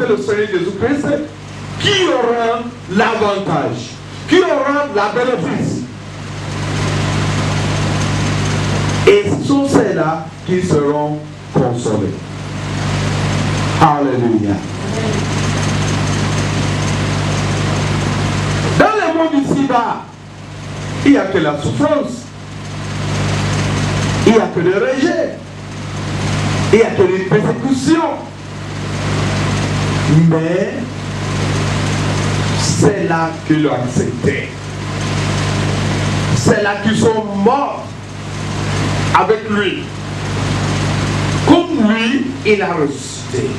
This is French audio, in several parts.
c'est le Seigneur Jésus-Christ qui aura l'avantage, qui aura la bénéfice. Et ce sont ceux-là qui seront consolés. Alléluia. Dans le monde ici-bas, il n'y a que la souffrance. Il n'y a que le rejet. Il n'y a que les persécutions. Mais c'est là qu'ils l'ont accepté. C'est là qu'ils sont morts avec lui. Comme lui, il a ressuscité.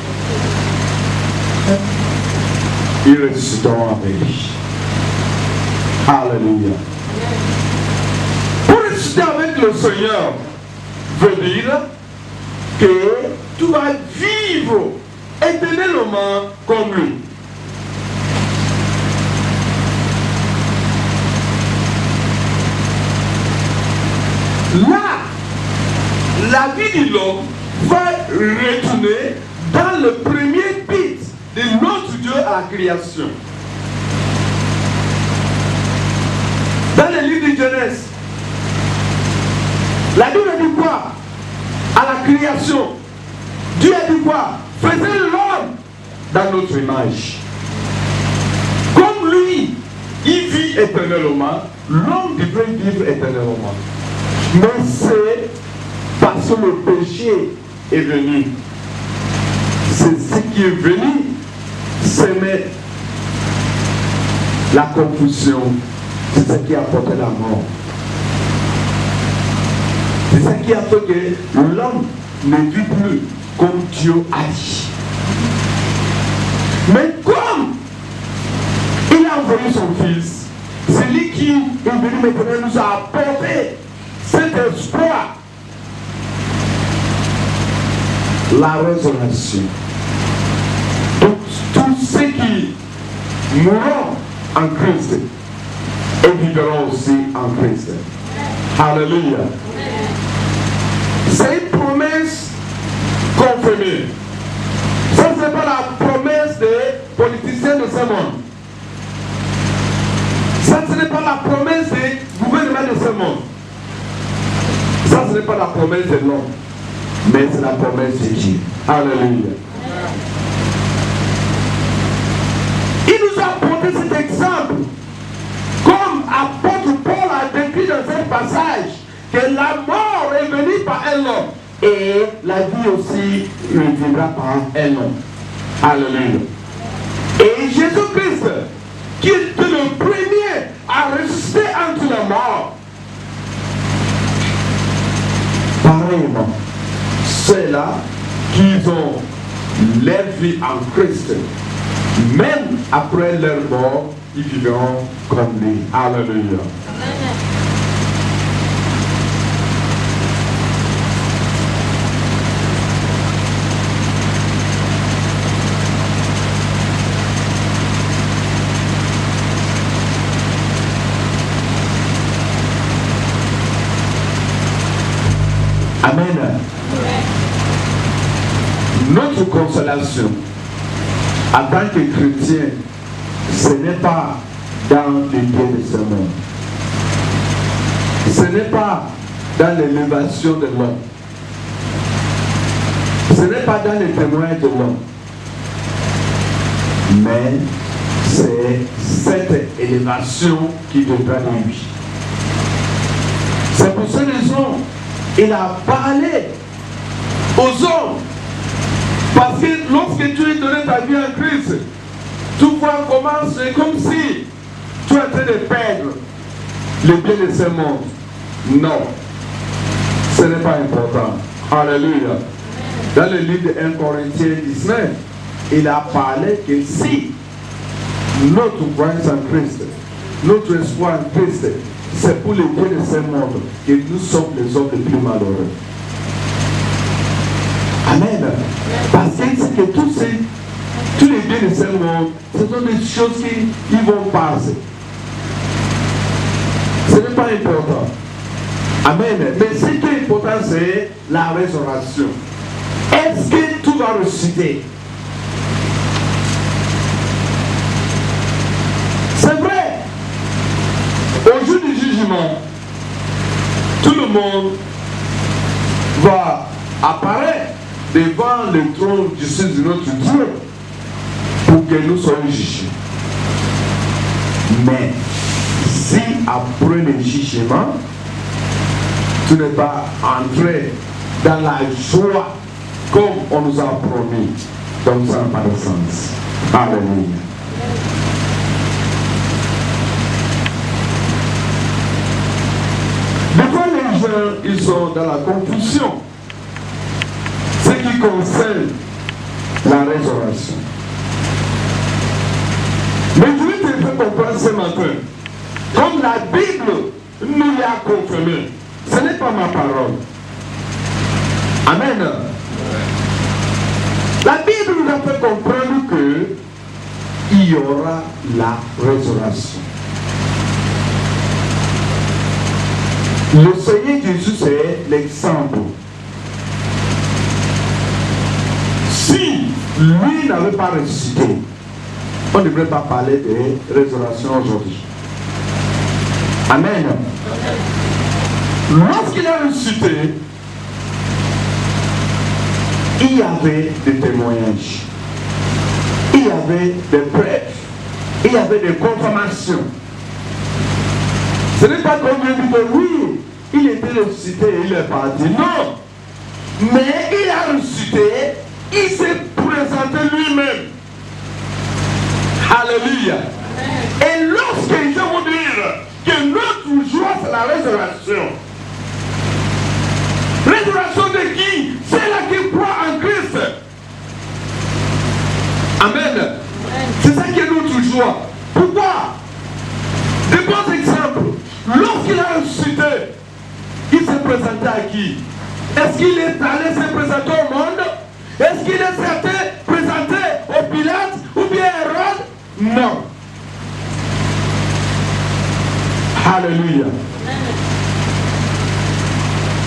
Ils ressusciteront avec lui. Alléluia. Pour ressusciter avec le Seigneur veut dire que tu vas vivre éternellement comme lui. Là, la vie de l'homme va retourner dans le premier but de notre Dieu à la création. Dans le livre de Genèse, la Bible dit quoi? À la création, Dieu a dit quoi? Faisez l'homme dans notre image. Comme lui, il vit éternellement, l'homme devrait vivre éternellement. Mais c'est parce que le péché est venu. C'est ce qui est venu semer la confusion. C'est ce qui a apporté la mort. C'est ce qui a fait que l'homme ne vit plus comme Dieu a dit. Mais comme il a envoyé son fils, c'est lui qui est venu maintenant nous a apporté cet espoir. La résurrection. Donc, tous ceux qui mourront en Christ et vivront aussi en Christ. Alléluia. C'est une promesse confirmée. Ça, ce n'est pas la promesse des politiciens de ce monde. Ça, ce n'est pas la promesse des gouvernements de ce monde. Ça, ce n'est pas la promesse de l'homme. Mais c'est la promesse de Dieu. Alléluia. Il nous a apporté cet exemple. Comme apôtre Paul a décrit dans ce passage, que la mort est venue par un homme. Et la vie aussi reviendra par un homme. Alléluia. Et Jésus-Christ, qui était le premier à ressusciter entre les morts, pareillement, ceux-là qui ont leur vie en Christ, même après leur mort, ils vivront comme lui. Alléluia. Amen. Notre consolation en tant que chrétien, ce n'est pas dans les biens de ce monde. Ce n'est pas dans l'élévation de l'homme. Ce n'est pas dans les témoignages de l'homme. Mais c'est cette élévation qui devra de lui. C'est pour cette raison il a parlé aux hommes. Parce que lorsque tu es donné ta vie en Christ, tu vois comment c'est comme si tu es en train de perdre le bien de ce monde. Non, ce n'est pas important. Alléluia. Dans le livre de 1 Corinthiens 19, il a parlé que si notre croyance en Christ, notre espoir en Christ, c'est pour les biens de ce monde que nous sommes les hommes les plus malheureux. Amen. Parce que c'est que tous les biens de ce monde, ce sont des choses qui vont passer. Ce n'est pas important. Amen. Mais ce qui est important, c'est la résurrection. Est-ce que tout va ressusciter? C'est vrai. Au jour du jugement, tout le monde va apparaître devant le trône de justice de notre Dieu pour que nous soyons jugés. Mais si après le jugement, tu n'es pas entré dans la joie comme on nous a promis, donc ça n'a pas de sens. Alléluia. Des fois, les gens, ils sont dans la confusion. Ce qui concerne la résurrection. Mais je vais te faire comprendre ce matin, comme la Bible nous l'a confirmé, ce n'est pas ma parole. Amen. La Bible nous a fait comprendre que il y aura la résurrection. Le Seigneur Jésus, c'est l'exemple. Si lui n'avait pas ressuscité, on ne devrait pas parler de résurrection aujourd'hui. Amen. Lorsqu'il a ressuscité, il y avait des témoignages, il y avait des preuves, il y avait des confirmations. Ce n'est pas comme Dieu dit que oui, il était ressuscité et il est parti. Non. Mais il a ressuscité, il s'est présenté lui-même. Alléluia. Et lorsque je vous dis que notre joie c'est la résurrection. Résurrection de qui? C'est là qui croit en Christ. Amen. C'est ça qui est notre joie. Pourquoi? De bons exemples. Lorsqu'il a ressuscité, il s'est présenté à qui? Est-ce qu'il est allé se présenter au monde? Est-ce qu'il est présenté au Pilate ou bien à Hérode? Non. Alléluia.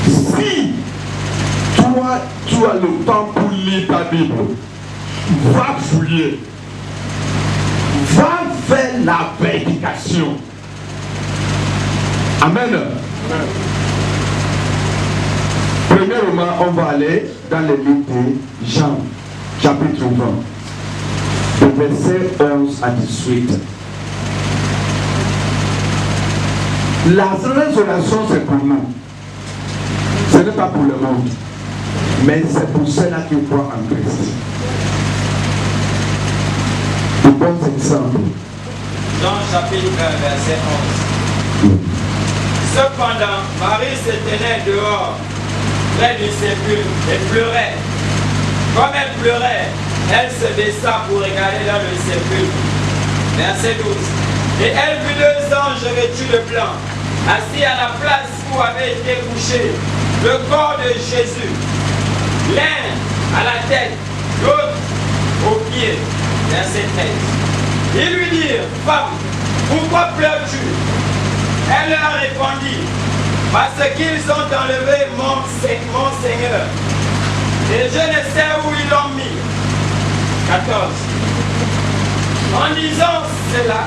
Si toi, tu as le temps pour lire ta Bible, va fouiller. Va faire la vérification. Amen. Premièrement, on va aller dans le livre de Jean, chapitre 20, de verset 11 à 18. La résurrection, c'est pour nous. Ce n'est pas pour le monde, mais c'est pour ceux-là qui croient en Christ. De bons exemples. Jean chapitre 1, verset 11. Cependant, Marie se tenait dehors, près du sépulcre, et pleurait. Comme elle pleurait, elle se baissa pour regarder dans le sépulcre. Verset 12. Et elle vit deux anges vêtus de blanc, assis à la place où avait été couché le corps de Jésus. L'un à la tête, l'autre aux pieds. Verset 13. Ils lui dirent, femme, pourquoi pleures-tu? Elle leur répondit, parce qu'ils ont enlevé mon Seigneur, et je ne sais où ils l'ont mis. 14. En disant cela,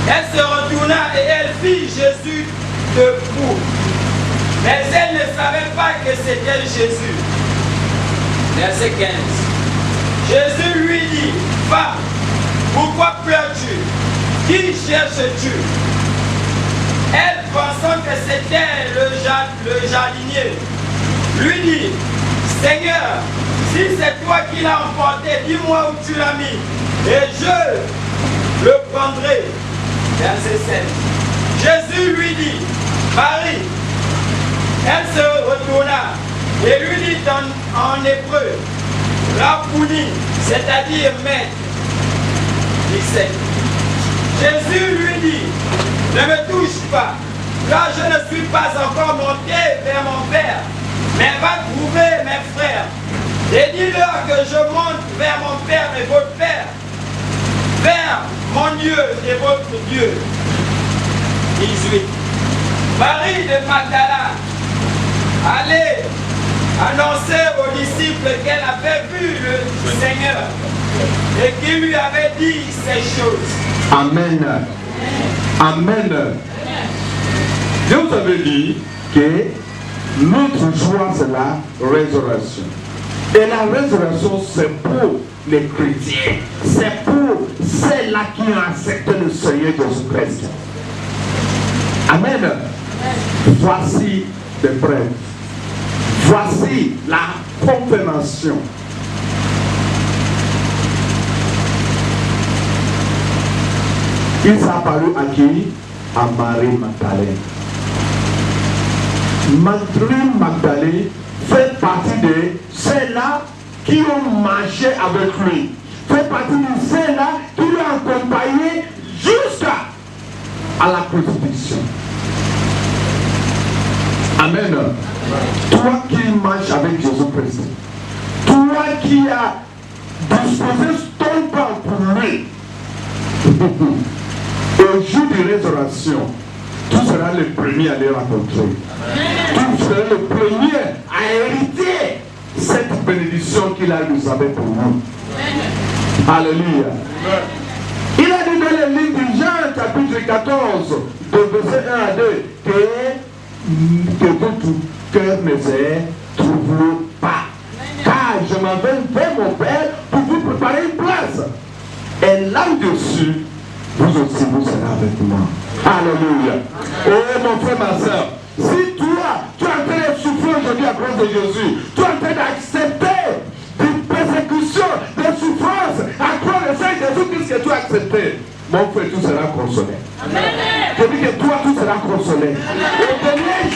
elle se retourna et elle vit Jésus debout. Mais elle ne savait pas que c'était Jésus. Verset 15. Jésus lui dit, femme, pourquoi pleures-tu? Qui cherches-tu? Elle, pensant que c'était le jardinier, lui dit, Seigneur, si c'est toi qui l'as emporté, dis-moi où tu l'as mis, et je le prendrai. Verset 7. Jésus lui dit, Marie. Elle se retourna et lui dit en hébreu, Rabouni, c'est-à-dire maître. 17. Jésus lui dit, ne me touche pas, car je ne suis pas encore monté vers mon Père, mais va trouver mes frères, et dis-leur que je monte vers mon Père et votre Père, vers mon Dieu et votre Dieu. 18. Marie de Magdala allait annonçait aux disciples qu'elle avait vu le Seigneur et qu'il lui avait dit ces choses. Amen. Amen. Je vous avais dit que notre joie, c'est la résurrection. Et la résurrection, c'est pour les chrétiens. C'est pour ceux-là qui ont accepté le Seigneur Jésus-Christ. Amen. Voici des preuves. Voici la confirmation. Il s'est apparu à qui? À Marie Magdalene. Marie Magdalene fait partie de ceux-là qui ont marché avec lui. Fait partie de ceux-là qui l'ont accompagné jusqu'à la crucifixion. Amen. Toi qui marches avec Jésus-Christ, toi qui as disposé ton temps pour lui, au jour de résurrection, tu seras le premier à les rencontrer. Tu seras le premier à hériter cette bénédiction qu'il a réservée pour nous. Alléluia. Il a dit dans le livre de Jean, chapitre 14, de verset 1 à 2, que votre cœur ne se trouve pas. Car je m'en vais vers mon Père pour vous préparer une place. Et là-dessus, vous aussi, vous serez avec moi. Alléluia. Oh mon frère, ma soeur, si toi, tu es en train de souffrir aujourd'hui à cause de Jésus, tu es en train d'accepter des persécutions, des souffrances à cause de Saint Jésus-Christ que tu as accepté, mon frère, tu seras consolé. Amen. Je dis que toi, tu seras consolé. Au dernier